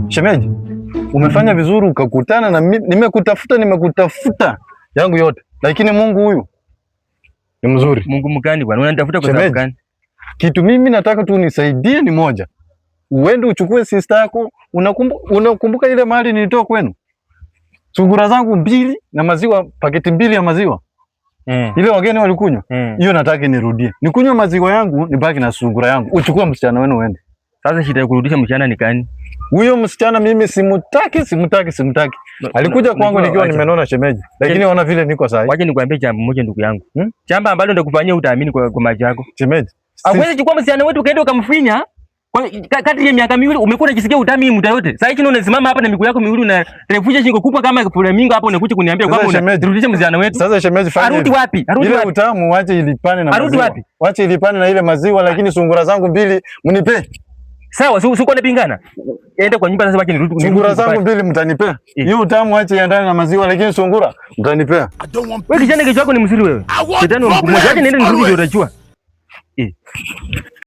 Shemeji, umefanya vizuri ukakutana na mimi. Nimekutafuta yangu yote, lakini Mungu huyu ni mzuri. Mungu mgani bwana? Unanitafuta kwa sababu gani? Kitu mimi nataka tu nisaidie ni moja. Uende uchukue sister yako. Unakumbuka ile mali nilitoa kwenu? Sungura zangu 2 na maziwa, paketi 2 ya maziwa. Ile wageni walikunywa. Hiyo nataka nirudie. Nikunywe maziwa yangu, nibaki na sungura yangu. Uchukue msichana wenu uende. Sasa shida ya kurudisha msichana ni gani? Huyo msichana mimi simutaki. Alikuja kwangu nikiwa nimenona shemeji. Lakini ona vile niko sahi. Waje nikwambie jambo moja ndugu yangu. Jambo ambalo ndakufanyia utaamini kwa macho yako. Shemeji. Hawezi chukua msichana wetu kaenda ukamfinya. Kadri ya miaka miwili umekuwa unajisikia utami muda yote. Sasa hivi unasimama hapa na miguu yako miwili na refusha shingo kubwa kama flamingo hapo, unakuja kuniambia kwamba unarudisha msichana wetu. Sasa shemeji, fanya arudi wapi? Ile utamu wache ilipane na maziwa. Arudi wapi? Wache ilipane na ile maziwa, lakini sungura zangu 2 mnipe. Sawa, siko napingana. Enda kwa nyumba sasa, wache nirudi. Sungura zangu 2 mtanipea. Hiyo utamu wache iendane na maziwa, lakini sungura mtanipea. Wewe kijana, kichwa chako ni mzuri wewe. Shetani wa mkubwa. Wache niende nirudi ndio utajua.